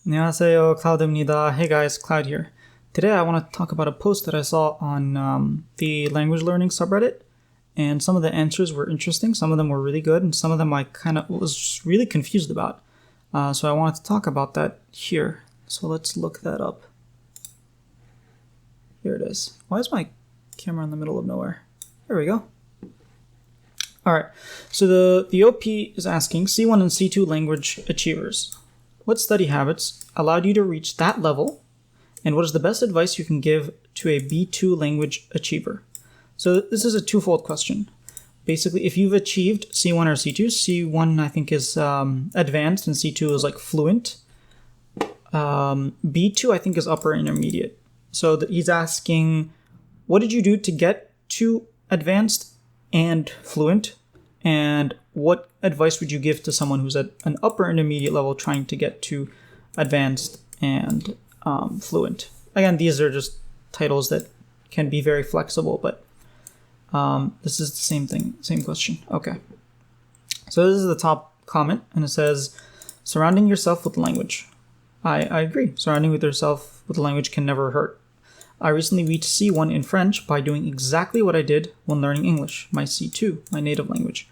안녕하세요, Cloud입니다. Hey guys, Cloud here. Today I want to talk about a post that I saw on the language learning subreddit, and some of the answers were interesting, some of them were really good, and some of them I kind of was really confused about. So I wanted to talk about that here. So let's look that up. Here it is. Why is my camera in the middle of nowhere? There we go. Alright, so the OP is asking C1 and C2 language achievers. What study habits allowed you to reach that level, and what is the best advice you can give to a B2 language achiever? So this is a twofold question. Basically, if you've achieved C1 or C2, C1 I think is advanced and C2 is like fluent. B2 I think is upper intermediate. So he's asking, what did you do to get to advanced and fluent, and what advice would you give to someone who's at an upper intermediate level trying to get to advanced and fluent? Again, these are just titles that can be very flexible, but this is the same thing, same question. Okay. So this is the top comment, and it says, surrounding yourself with language. I agree. Surrounding yourself with language can never hurt. I recently reached C1 in French by doing exactly what I did when learning English, my C2, my native language.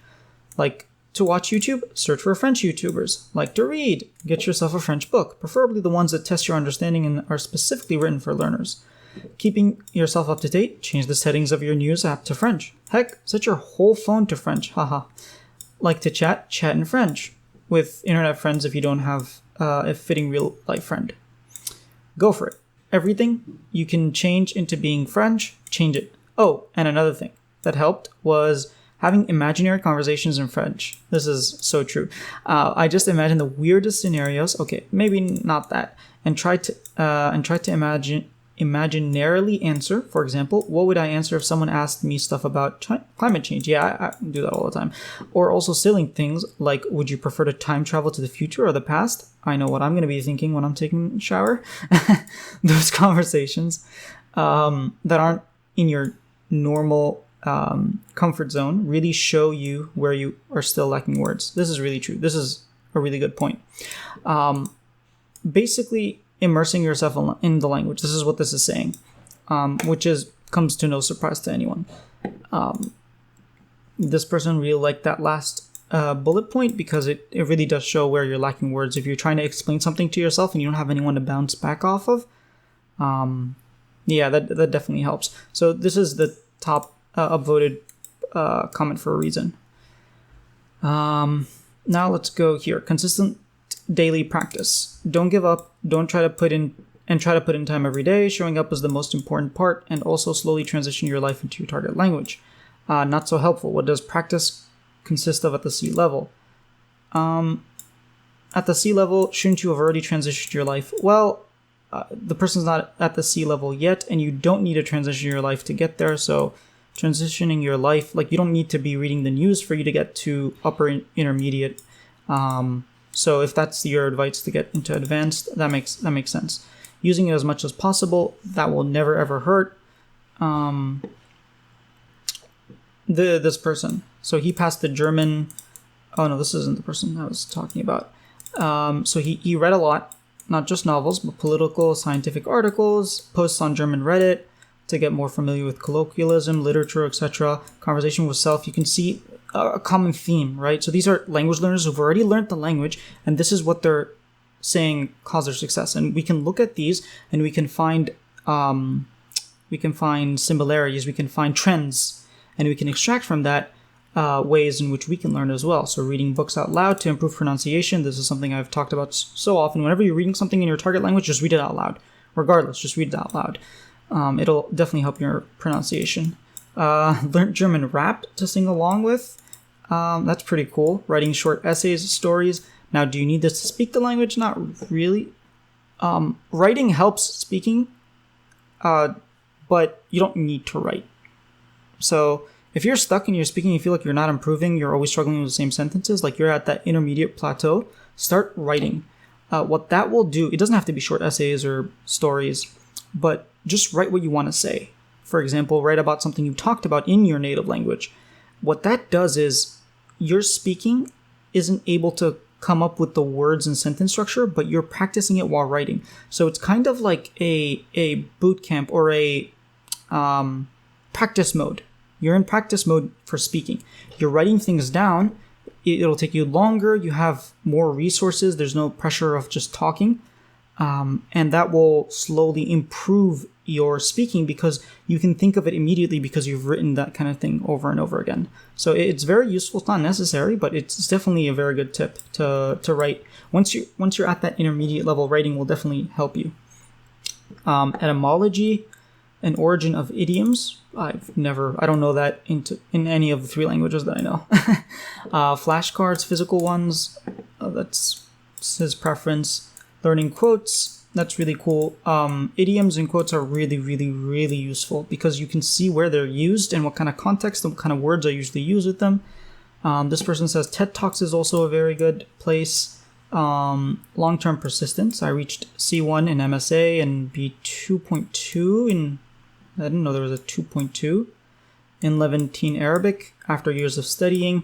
Like to watch YouTube, search for French YouTubers. Like to read, get yourself a French book, preferably the ones that test your understanding and are specifically written for learners. Keeping yourself up to date, change the settings of your news app to French. Heck, set your whole phone to French, haha. Like to chat, chat in French. With internet friends if you don't have a fitting real-life friend. Go for it. Everything you can change into being French, change it. Oh, and another thing that helped was having imaginary conversations in French. This is so true. I just imagined the weirdest scenarios. Okay, maybe not that, and try to imaginarily answer. For example, what would I answer if someone asked me stuff about climate change? Yeah, I do that all the time. Or also silly things like, would you prefer to time travel to the future or the past? I know what I'm going to be thinking when I'm taking a shower. Those conversations that aren't in your normal comfort zone really show you where you are still lacking words. This is really true. This is a really good point. Basically, immersing yourself in the language. This is what this is saying, which comes to no surprise to anyone. This person really liked that last bullet point because it really does show where you're lacking words. If you're trying to explain something to yourself and you don't have anyone to bounce back off of, yeah, that definitely helps. So this is the top upvoted comment for a reason. Now let's go here. Consistent daily practice. Don't give up. Don't try to put in time every day. Showing up is the most important part, and also slowly transition your life into your target language. Not so helpful. What does practice consist of at the C level? At the C level, shouldn't you have already transitioned your life? Well, the person's not at the C level yet, and you don't need to transition your life to get there. So transitioning your life, like you don't need to be reading the news for you to get to upper intermediate. So if that's your advice to get into advanced, that makes sense. Using it as much as possible, that will never ever hurt. This person, so he passed the German. Oh no, this isn't the person I was talking about. So he read a lot, not just novels, but political, scientific articles, posts on German Reddit to get more familiar with colloquialism, literature, etc. Conversation with self. You can see a common theme, right? So these are language learners who've already learned the language, and this is what they're saying caused their success. And we can look at these, and we can find similarities, we can find trends, and we can extract from that ways in which we can learn as well. So reading books out loud to improve pronunciation. This is something I've talked about so often. Whenever you're reading something in your target language, just read it out loud. Regardless, just read it out loud. It'll definitely help your pronunciation. Learn German rap to sing along with. That's pretty cool. Writing short essays, stories. Now, do you need this to speak the language? Not really. Writing helps speaking, but you don't need to write. So if you're stuck in your speaking, you feel like you're not improving, you're always struggling with the same sentences, like you're at that intermediate plateau, start writing. What that will do, it doesn't have to be short essays or stories, but just write what you want to say. For example, write about something you talked about in your native language. What that does is your speaking isn't able to come up with the words and sentence structure, but you're practicing it while writing. So it's kind of like a boot camp or a practice mode. You're in practice mode for speaking. You're writing things down. It'll take you longer. You have more resources. There's no pressure of just talking. And that will slowly improve your speaking because you can think of it immediately because you've written that kind of thing over and over again. So it's very useful. It's not necessary, but it's definitely a very good tip to write. Once you're at that intermediate level, writing will definitely help you. Etymology and origin of idioms. I don't know that in any of the 3 languages that I know. Flashcards, physical ones, that's his preference. Learning quotes, that's really cool. Idioms and quotes are really, really, really useful because you can see where they're used and what kind of context and what kind of words I usually use with them. This person says TED Talks is also a very good place. Long-term persistence. I reached C1 in MSA and B2.2 in... I didn't know there was a 2.2 in Levantine Arabic after years of studying.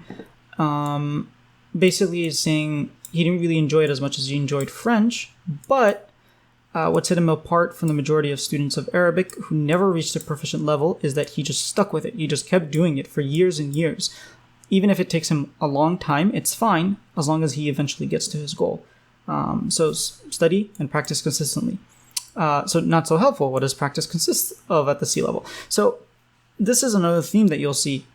Basically, he's saying he didn't really enjoy it as much as he enjoyed French, but what set him apart from the majority of students of Arabic who never reached a proficient level is that he just stuck with it. He just kept doing it for years and years. Even if it takes him a long time, it's fine as long as he eventually gets to his goal. So study and practice consistently. So not so helpful. What does practice consist of at the C level? So this is another theme that you'll see.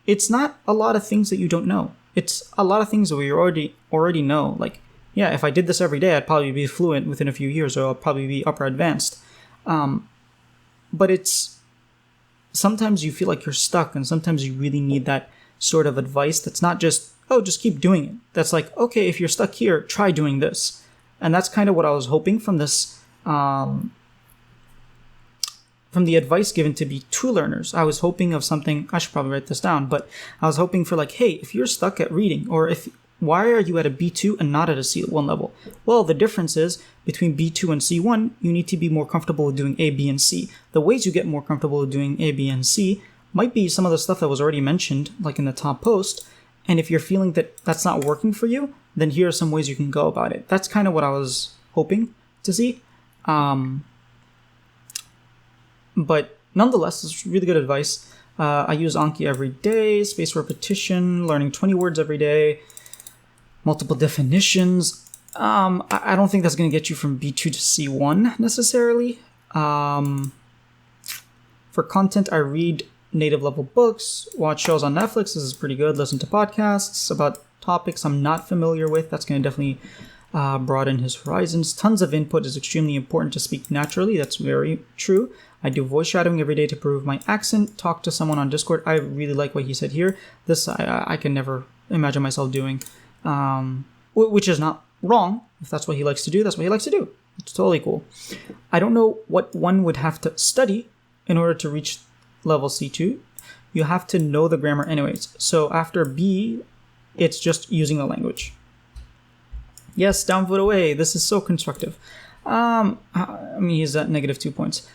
It's not a lot of things that you don't know. It's a lot of things that we already know. Like, yeah, if I did this every day, I'd probably be fluent within a few years, or I'll probably be upper advanced. But it's sometimes you feel like you're stuck, and sometimes you really need that sort of advice that's not just, oh, just keep doing it. That's like, okay, if you're stuck here, try doing this. And that's kind of what I was hoping from this, from the advice given to B2 learners. I was hoping of something, I should probably write this down, but I was hoping for like, hey, if you're stuck at reading, or why are you at a B2 and not at a C1 level? Well, the difference is between B2 and C1, you need to be more comfortable with doing A, B, and C. The ways you get more comfortable with doing A, B, and C might be some of the stuff that was already mentioned, like in the top post. And if you're feeling that that's not working for you, then here are some ways you can go about it. That's kind of what I was hoping to see. But nonetheless, it's really good advice. I use Anki every day, spaced repetition, learning 20 words every day, multiple definitions. I don't think that's going to get you from B2 to C1 necessarily. For content, I read native level books, watch shows on Netflix. This is pretty good. Listen to podcasts about topics I'm not familiar with. That's going to definitely broaden his horizons. Tons of input is extremely important to speak naturally. That's very true. I do voice shadowing every day to improve my accent. Talk to someone on Discord. I really like what he said here. This I can never imagine myself doing, which is not wrong. If that's what he likes to do, that's what he likes to do. It's totally cool. I don't know what one would have to study in order to reach level C2. You have to know the grammar anyways. So after B, it's just using the language. Yes, down foot away. This is so constructive. I mean, he's at -2 points.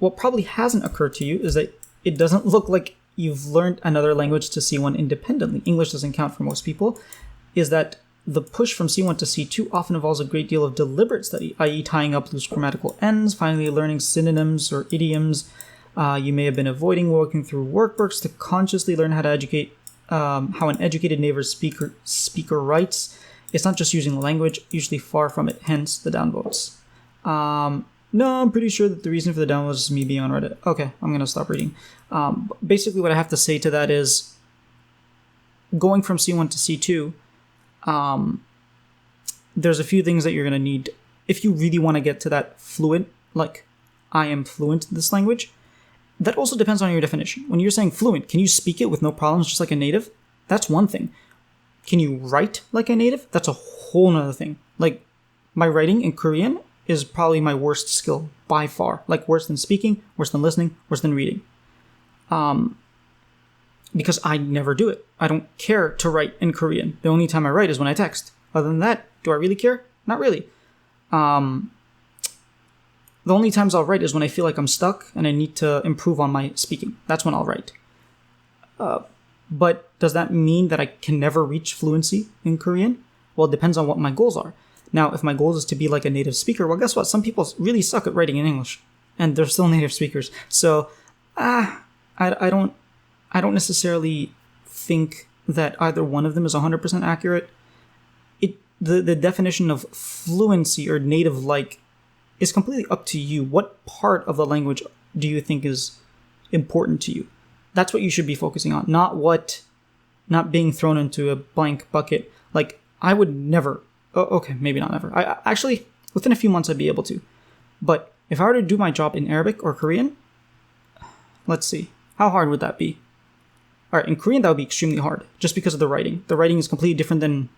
What probably hasn't occurred to you is that it doesn't look like you've learned another language to C1 independently. English doesn't count for most people. Is that the push from C1 to C2 often involves a great deal of deliberate study, i.e. tying up loose grammatical ends, finally learning synonyms or idioms. You may have been avoiding working through workbooks to consciously learn how to how an educated native speaker writes. It's not just using the language, usually far from it, hence the downvotes. No, I'm pretty sure that the reason for the downvotes is me being on Reddit. Okay, I'm going to stop reading. Basically, what I have to say to that is going from C1 to C2, there's a few things that you're going to need if you really want to get to that fluent, like I am fluent in this language. That also depends on your definition. When you're saying fluent, can you speak it with no problems just like a native? That's one thing. Can you write like a native? That's a whole nother thing. Like, my writing in Korean is probably my worst skill by far. Like, worse than speaking, worse than listening, worse than reading. Because I never do it. I don't care to write in Korean. The only time I write is when I text. Other than that, do I really care? Not really. The only times I'll write is when I feel like I'm stuck and I need to improve on my speaking. That's when I'll write. But does that mean that I can never reach fluency in Korean? Well, it depends on what my goals are. Now, if my goal is to be like a native speaker, well, guess what? Some people really suck at writing in English, and they're still native speakers. So, I don't necessarily think that either one of them is 100% accurate. The definition of fluency or native-like is completely up to you. What part of the language do you think is important to you? That's what you should be focusing on, not being thrown into a blank bucket. Like, I would never, okay, maybe not never. I actually, within a few months, I'd be able to. But if I were to do my job in Arabic or Korean, let's see, how hard would that be? All right, in Korean, that would be extremely hard, just because of the writing. The writing is completely different than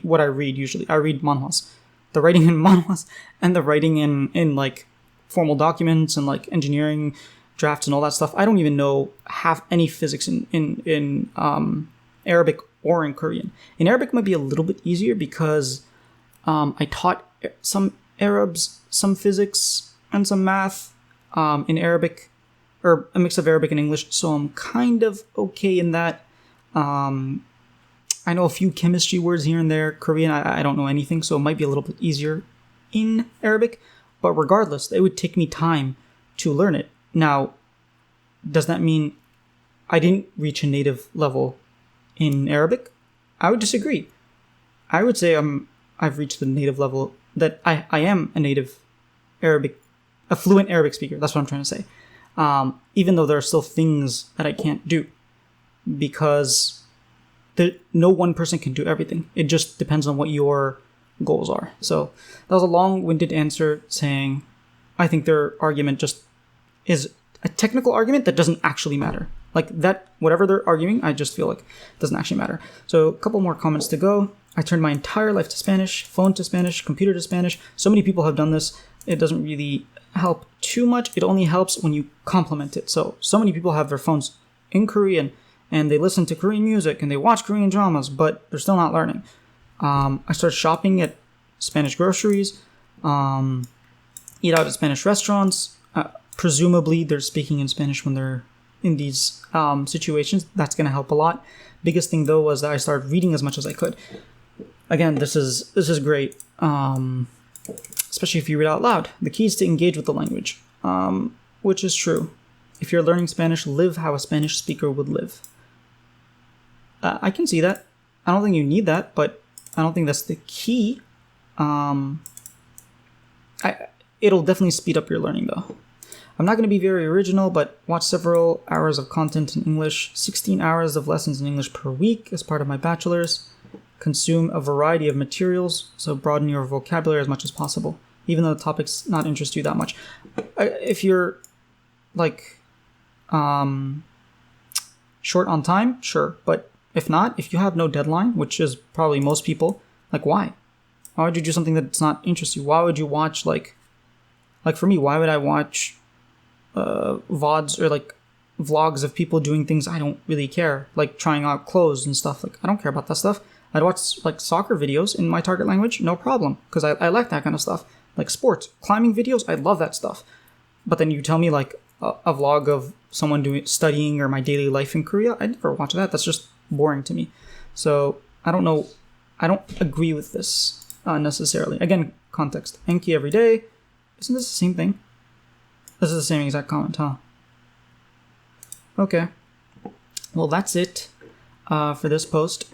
what I read usually. I read manhwas. The writing in manhwas and the writing in like formal documents and like engineering drafts and all that stuff. I don't even know have any physics in Arabic or in Korean. In Arabic it might be a little bit easier because I taught some Arabs some physics and some math in Arabic, or a mix of Arabic and English, so I'm kind of okay in that. I know a few chemistry words here and there. Korean, I don't know anything, so it might be a little bit easier in Arabic. But regardless, it would take me time to learn it. Now, does that mean I didn't reach a native level in Arabic? I would disagree. I would say I've reached the native level, that I am a fluent Arabic speaker. That's what I'm trying to say. Even though there are still things that I can't do, because no one person can do everything. It just depends on what your goals are. So that was a long-winded answer saying I think their argument just is a technical argument that doesn't actually matter. Like that, whatever they're arguing, I just feel like it doesn't actually matter. So a couple more comments to go. I turned my entire life to Spanish, phone to Spanish, computer to Spanish. So many people have done this. It doesn't really help too much. It only helps when you complement it. So many people have their phones in Korean, and they listen to Korean music, and they watch Korean dramas, but they're still not learning. I started shopping at Spanish groceries, eat out at Spanish restaurants. Presumably, they're speaking in Spanish when they're in these situations. That's going to help a lot. Biggest thing, though, was that I started reading as much as I could. Again, this is great, especially if you read out loud. The key is to engage with the language, which is true. If you're learning Spanish, live how a Spanish speaker would live. I can see that. I don't think you need that, but I don't think that's the key. It'll definitely speed up your learning, though. I'm not going to be very original, but watch several hours of content in English, 16 hours of lessons in English per week as part of my bachelor's. Consume a variety of materials, so broaden your vocabulary as much as possible, even though the topics not interest you that much. If you're, like, short on time, sure, but if not, if you have no deadline, which is probably most people, like, why? Why would you do something that's not interest you? Why would you watch, like for me, why would I watch VODs or, like, vlogs of people doing things I don't really care, like trying out clothes and stuff? Like, I don't care about that stuff. I'd watch, like, soccer videos in my target language, no problem, because I like that kind of stuff. Like, sports, climbing videos, I love that stuff. But then you tell me, like, a vlog of someone studying or my daily life in Korea, I'd never watch that. That's just boring to me. So I don't know. I don't agree with this necessarily. Again, context. Enki every day. Isn't this the same thing? This is the same exact comment, huh? Okay. Well, that's it for this post.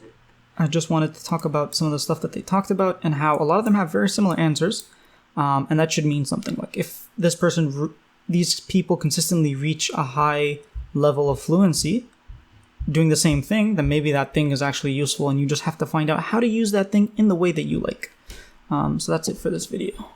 I just wanted to talk about some of the stuff that they talked about and how a lot of them have very similar answers. And that should mean something. Like, if these people consistently reach a high level of fluency doing the same thing, then maybe that thing is actually useful and you just have to find out how to use that thing in the way that you like. So that's it for this video.